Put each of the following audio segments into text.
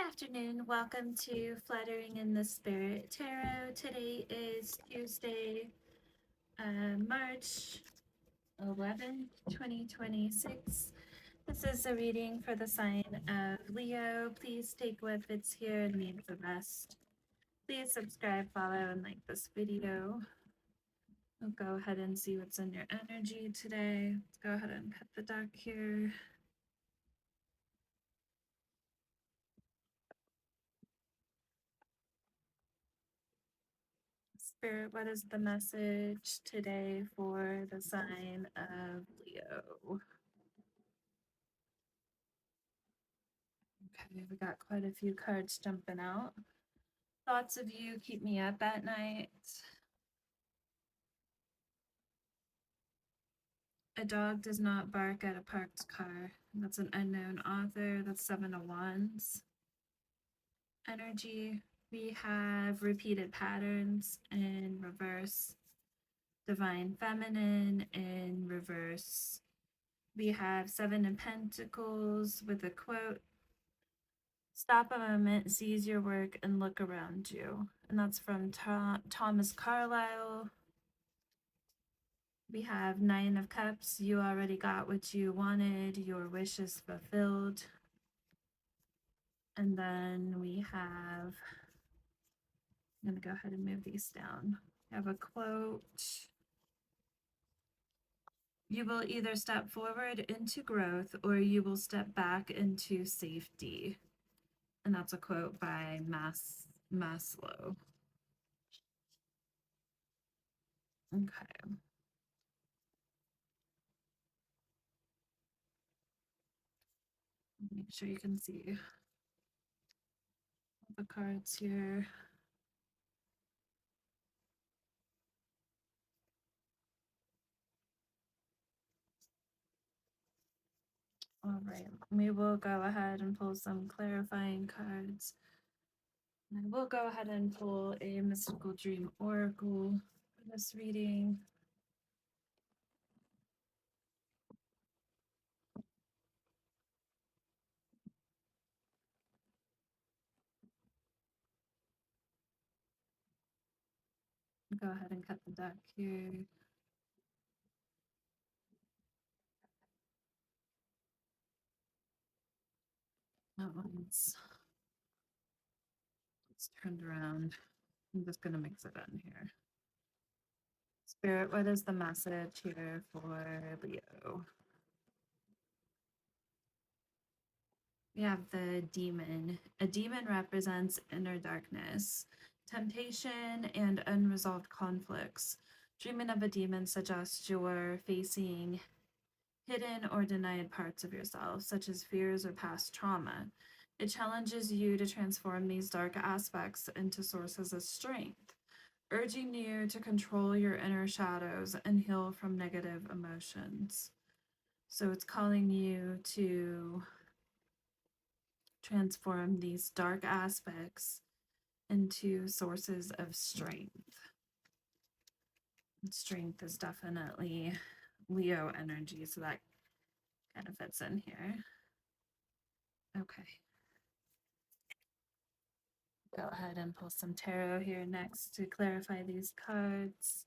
afternoon. Welcome to Fluttering in the Spirit Tarot. Today is Tuesday, March 11th, 2026. This is a reading for the sign of Leo. Please take what fits here and leave the rest. Please subscribe, follow, and like this video. We'll go ahead and see what's in your energy today. Let's go ahead and cut the deck here. Spirit, what is the message today for the sign of Leo? Okay, we got quite a few cards jumping out. Thoughts of you keep me up at night. A dog does not bark at a parked car. That's an unknown author. That's Seven of Wands. Energy. We have repeated patterns in reverse. Divine Feminine in reverse. We have Seven of Pentacles with a quote. Stop a moment, seize your work, and look around you. And that's from Thomas Carlyle. We have Nine of Cups. You already got what you wanted. Your wish is fulfilled. And then we have, I'm going to go ahead and move these down. I have a quote. You will either step forward into growth or you will step back into safety. And that's a quote by Maslow. Okay. Make sure you can see the cards here. All right, we will go ahead and pull some clarifying cards. I will go ahead and pull a mystical dream oracle for this reading. Go ahead and cut the deck here. That one's it's turned around. I'm just gonna mix it in here. Spirit, what is the message here for Leo? We have the demon. A demon represents inner darkness, temptation, and unresolved conflicts. Dreaming of a demon suggests you're facing hidden or denied parts of yourself, such as fears or past trauma. It challenges you to transform these dark aspects into sources of strength, urging you to control your inner shadows and heal from negative emotions. So it's calling you to transform these dark aspects into sources of strength. And strength is definitely Leo energy, so that kind of fits in here. Okay. Go ahead and pull some tarot here next to clarify these cards.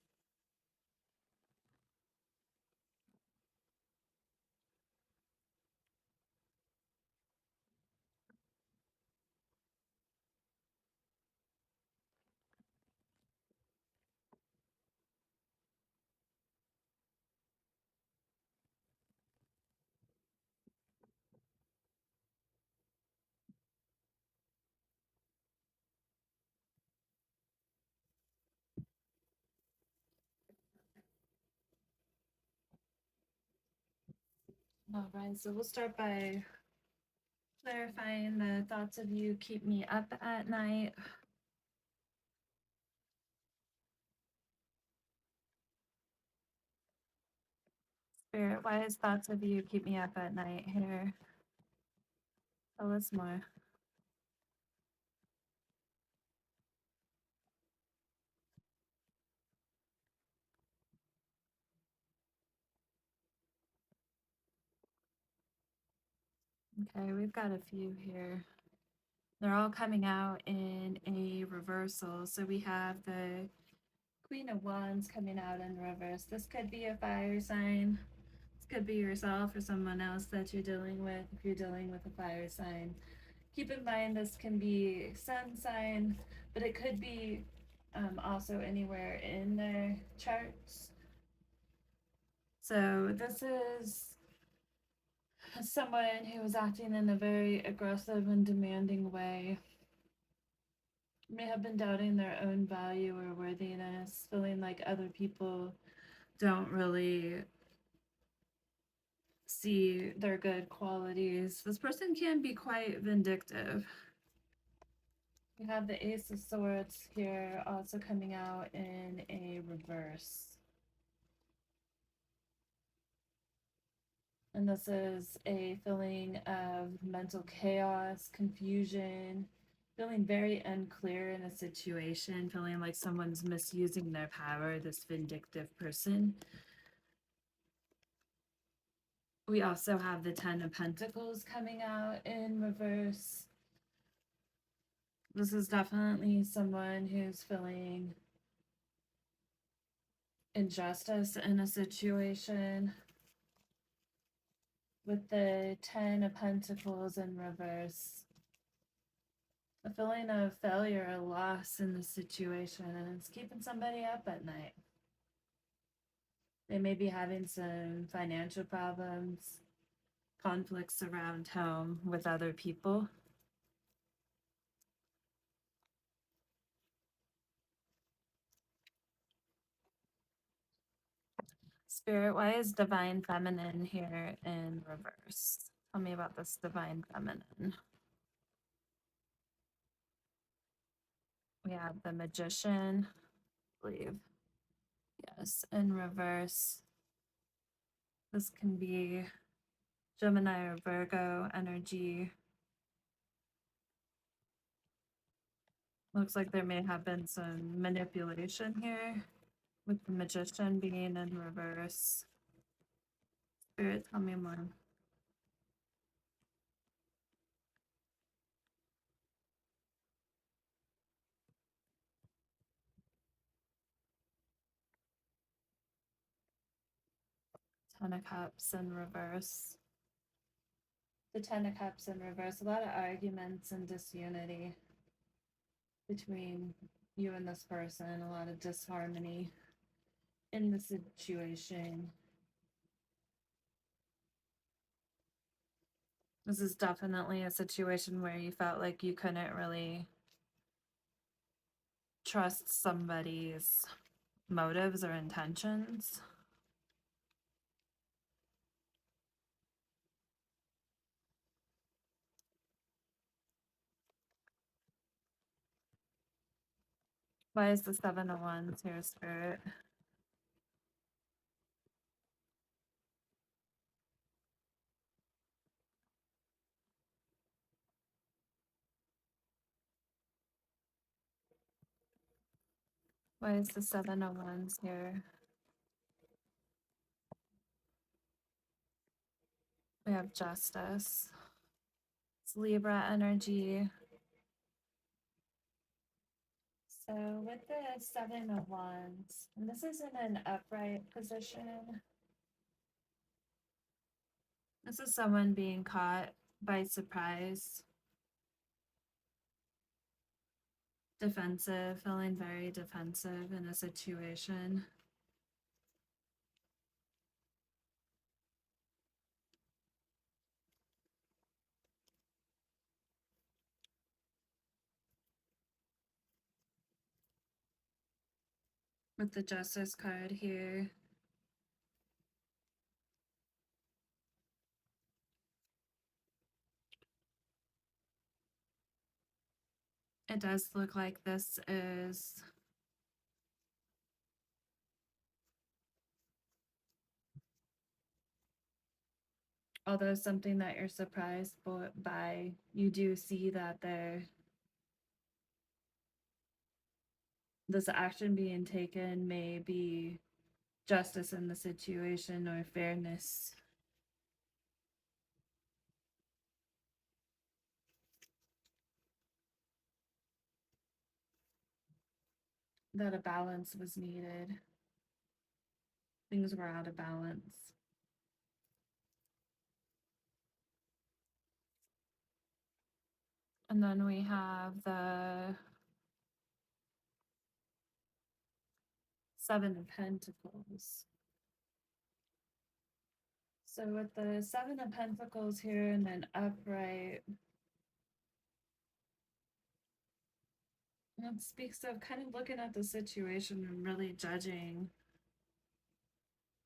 All right, so we'll start by clarifying the thoughts of you keep me up at night. Spirit, why is thoughts of you keep me up at night here? Tell us more. Okay, we've got a few here. They're all coming out in a reversal. So we have the Queen of Wands coming out in reverse. This could be a fire sign. This could be yourself or someone else that you're dealing with if you're dealing with a fire sign. Keep in mind this can be sun sign, but it could be also anywhere in their charts. So this is someone who is acting in a very aggressive and demanding way. May have been doubting their own value or worthiness, feeling like other people don't really see their good qualities. This person can be quite vindictive. We have the Ace of Swords here also coming out in a reverse. And this is a feeling of mental chaos, confusion, feeling very unclear in a situation, feeling like someone's misusing their power, this vindictive person. We also have the Ten of Pentacles coming out in reverse. This is definitely someone who's feeling injustice in a situation. With the Ten of Pentacles in reverse, a feeling of failure or loss in the situation, and it's keeping somebody up at night. They may be having some financial problems, conflicts around home with other people. Spirit, why is Divine Feminine here in reverse? Tell me about this Divine Feminine. We have the Magician, I believe. Yes, in reverse. This can be Gemini or Virgo energy. Looks like there may have been some manipulation here with the Magician being in reverse. Spirit, tell me more. Ten of Cups in reverse. The Ten of Cups in reverse. A lot of arguments and disunity between you and this person. A lot of disharmony in the situation. This is definitely a situation where you felt like you couldn't really trust somebody's motives or intentions. Why is the Seven of Wands here, Spirit? Why is the Seven of Wands here? We have Justice. It's Libra energy. So with the Seven of Wands, and this is in an upright position. This is someone being caught by surprise. Defensive, feeling very defensive in a situation. With the Justice card here. It does look like this is although something that you're surprised by, you do see that this action being taken may be justice in the situation or fairness. that a balance was needed. Things were out of balance. And then we have the Seven of Pentacles. So with the Seven of Pentacles here and then upright, it speaks of kind of looking at the situation and really judging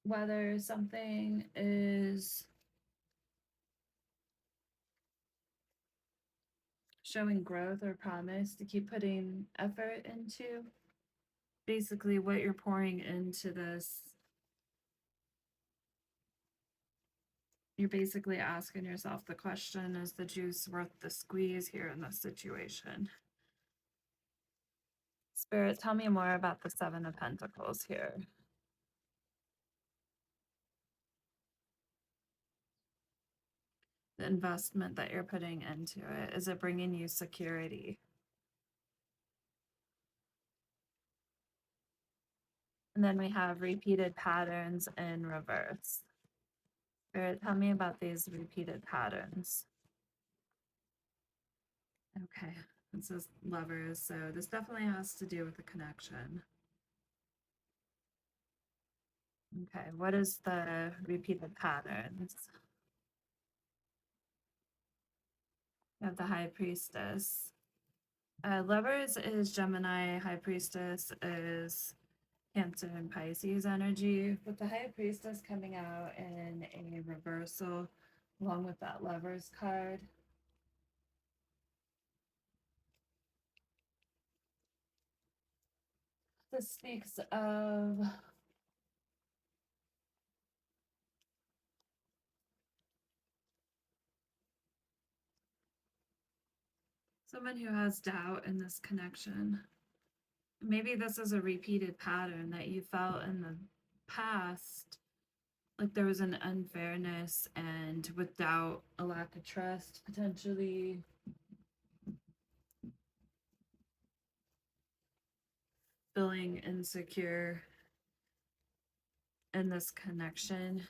whether something is showing growth or promise to keep putting effort into. Basically, what you're pouring into this, you're basically asking yourself the question, is the juice worth the squeeze here in this situation? Spirit, tell me more about the Seven of Pentacles here. The investment that you're putting into it, is it bringing you security? And then we have repeated patterns in reverse. Spirit, tell me about these repeated patterns. Okay, it says lovers, so this definitely has to do with the connection. Okay, what is the repeated patterns? We have the High Priestess. Lovers is Gemini, High Priestess is Cancer and Pisces energy, with the High Priestess coming out in a reversal along with that Lovers card. This speaks of someone who has doubt in this connection. Maybe this is a repeated pattern that you felt in the past, like there was an unfairness and with doubt, a lack of trust, potentially feeling insecure in this connection.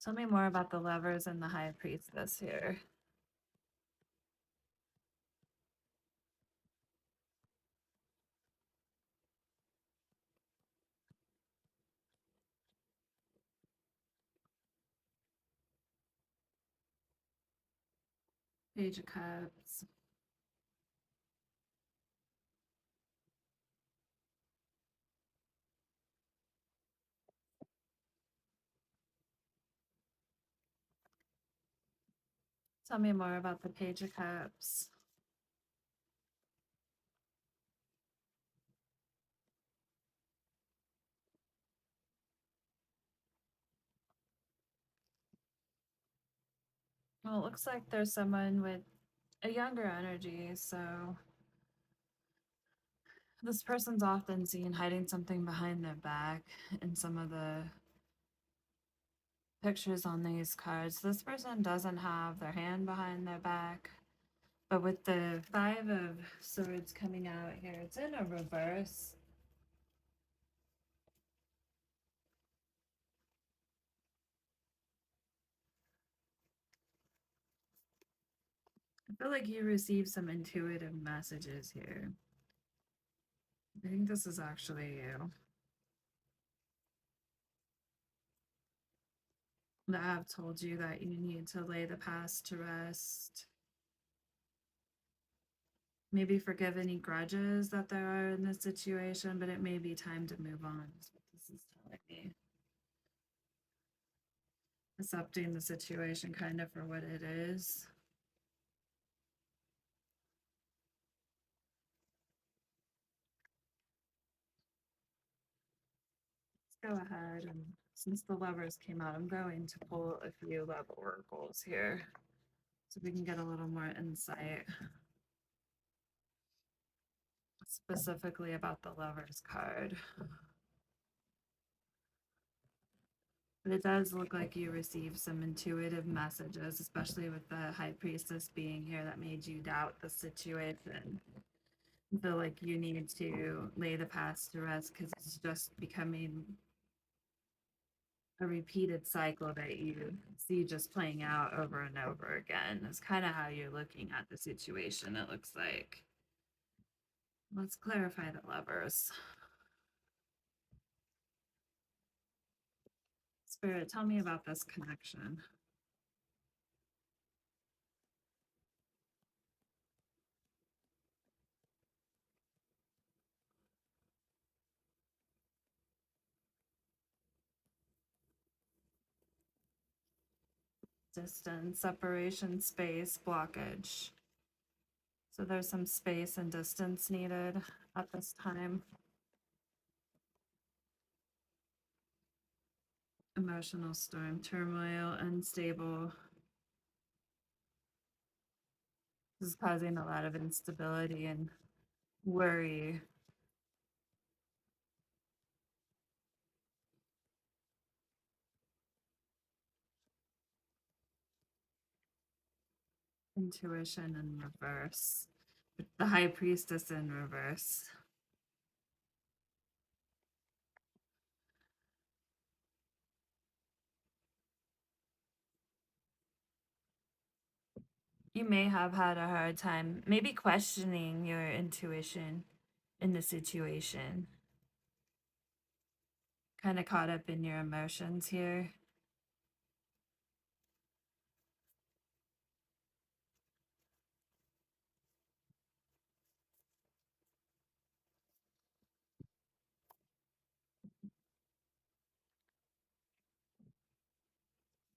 Tell me more about the Lovers and the High Priestess here. Page of Cups. Tell me more about the Page of Cups. Well, it looks like there's someone with a younger energy, so this person's often seen hiding something behind their back in some of the pictures on these cards. This person doesn't have their hand behind their back, but with the Five of Swords coming out here, it's in a reverse. I feel like you received some intuitive messages here. I think this is actually you that have told you that you need to lay the past to rest. Maybe forgive any grudges that there are in this situation, but it may be time to move on, is what this is telling me. Accepting the situation kind of for what it is. Let's go ahead and since the Lovers came out, I'm going to pull a few love oracles here so we can get a little more insight specifically about the Lovers card. But it does look like you received some intuitive messages, especially with the High Priestess being here, that made you doubt the situation. I feel like you need to lay the past to rest because it's just becoming a repeated cycle that you see just playing out over and over again. That's kind of how you're looking at the situation, it looks like. Let's clarify the levers. Spirit, tell me about this connection. Distance, separation, space, blockage. So there's some space and distance needed at this time. Emotional storm, turmoil, unstable. This is causing a lot of instability and worry. Intuition in reverse. The high priestess in reverse. You may have had a hard time, maybe questioning your intuition in the situation. Kind of caught up in your emotions here.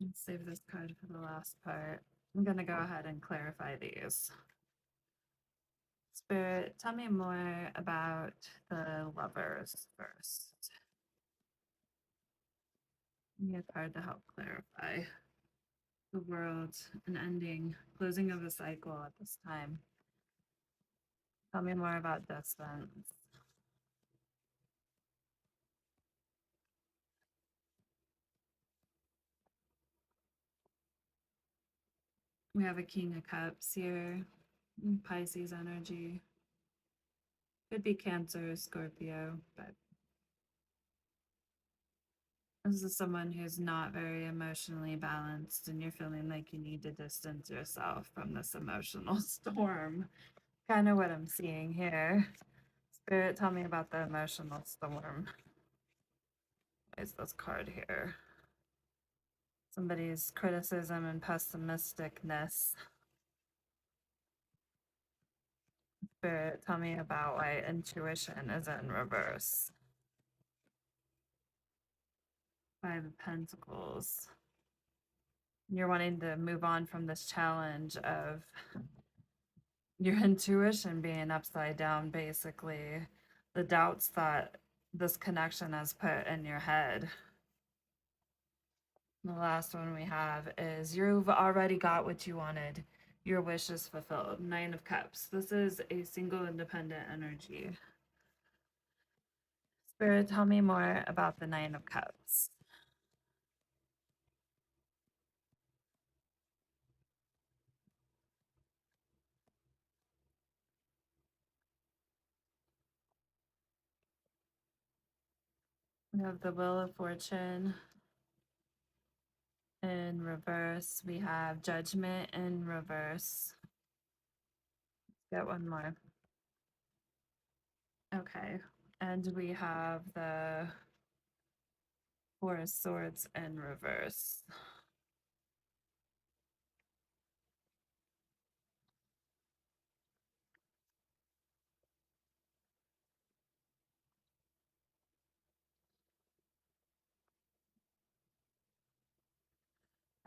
Let's save this card for the last part. I'm going to go ahead and clarify these. Spirit, tell me more about the lovers first. Give me a card to help clarify. The world, an ending, closing of a cycle at this time. Tell me more about distance. We have a King of Cups here, Pisces energy. Could be Cancer, Scorpio, but this is someone who's not very emotionally balanced, and you're feeling like you need to distance yourself from this emotional storm. Kind of what I'm seeing here. Spirit, tell me about the emotional storm. What is this card here? Somebody's criticism and pessimisticness. Spirit, tell me about why intuition is in reverse. Five of Pentacles. You're wanting to move on from this challenge of your intuition being upside down, basically. The doubts that this connection has put in your head. The last one we have is you've already got what you wanted. Your wish is fulfilled. Nine of Cups. This is a single independent energy. Spirit, tell me more about the Nine of Cups. We have the Wheel of Fortune in reverse. We have Judgment in reverse. Get one more. Okay. And we have the Four of Swords in reverse.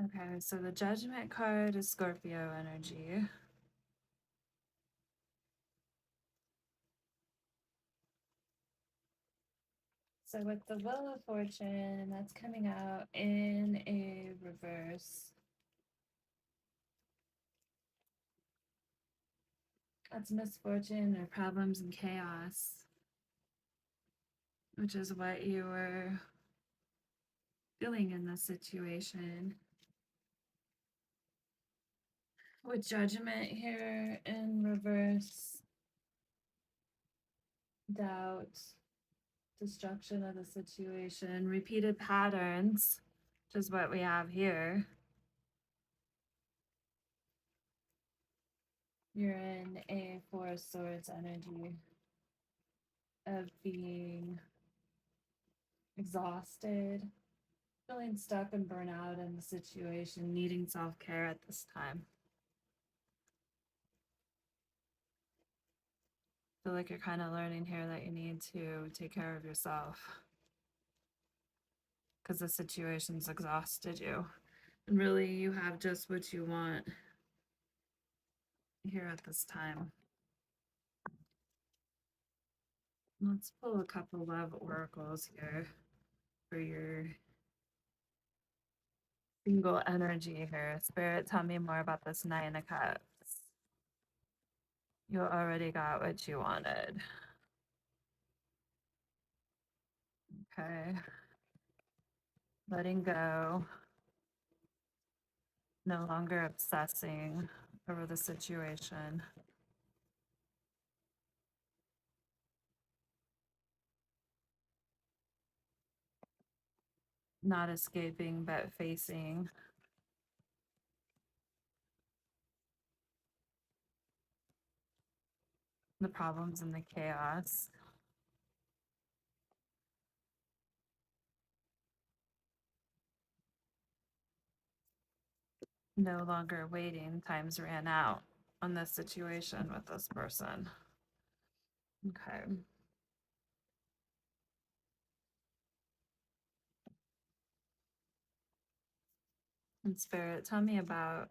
Okay, so the Judgment card is Scorpio energy. So with the Wheel of Fortune, that's coming out in a reverse. That's misfortune or problems and chaos, which is what you were feeling in this situation. With Judgment here in reverse, doubt, destruction of the situation, repeated patterns, which is what we have here. You're in a Four of Swords energy of being exhausted, feeling stuck and burnout in the situation, needing self-care at this time. I feel like you're kind of learning here that you need to take care of yourself because the situation's exhausted you. And really, you have just what you want here at this time. Let's pull a couple love oracles here for your single energy here. Spirit, tell me more about this Nine of Cups. You already got what you wanted. Okay. Letting go. No longer obsessing over the situation. Not escaping, but facing the problems and the chaos. No longer waiting. Times ran out on this situation with this person. Okay. And Spirit, tell me about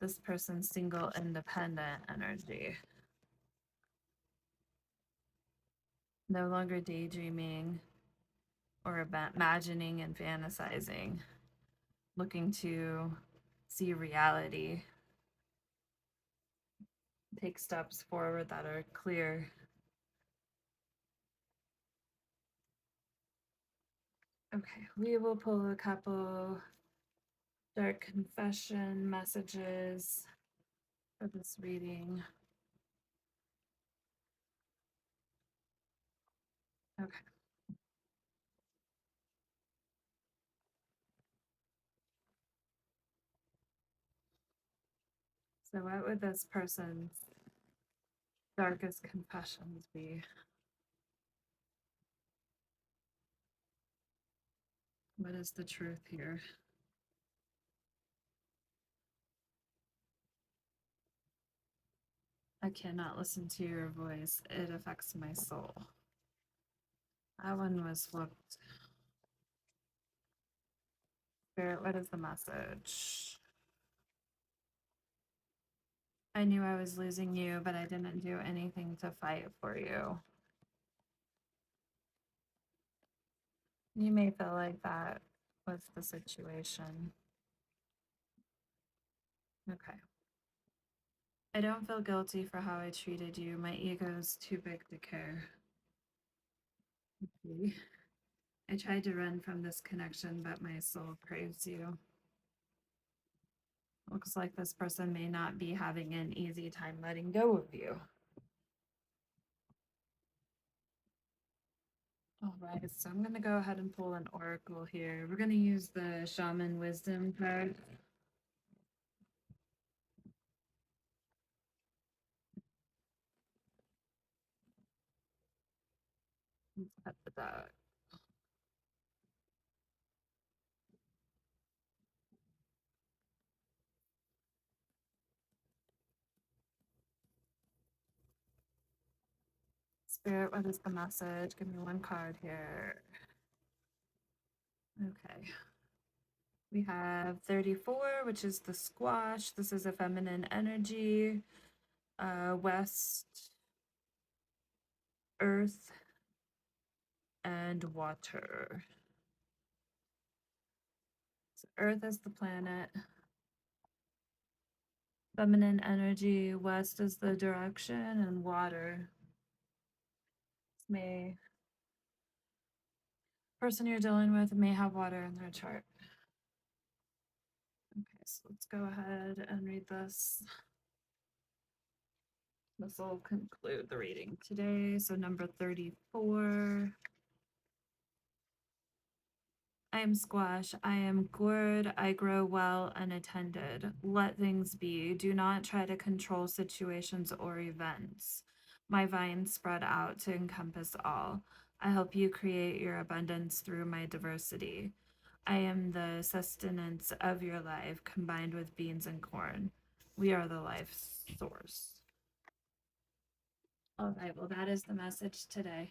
this person's single independent energy. No longer daydreaming or imagining and fantasizing, looking to see reality, take steps forward that are clear. Okay, we will pull a couple dark confession messages for this reading. Okay. So, what would this person's darkest confessions be? What is the truth here? I cannot listen to your voice. It affects my soul. That one was flipped. Spirit, what is the message? I knew I was losing you, but I didn't do anything to fight for you. You may feel like that was the situation. Okay. I don't feel guilty for how I treated you. My ego's too big to care. Okay. I tried to run from this connection, but my soul craves you. Looks like this person may not be having an easy time letting go of you. All right, so I'm going to go ahead and pull an oracle here. We're going to use the Shaman Wisdom card. Let's pet the dog. Spirit, what is the message? Give me one card here. Okay. We have 34, which is the squash. This is a feminine energy. West, earth, and water. So earth is the planet. Feminine energy, west is the direction, and water. Person you're dealing with may have water in their chart. Okay, so let's go ahead and read this. This will conclude the reading today. So, number 34. I am squash. I am gourd. I grow well unattended. Let things be. Do not try to control situations or events. My vines spread out to encompass all. I help you create your abundance through my diversity. I am the sustenance of your life combined with beans and corn. We are the life source. All right, well, that is the message today.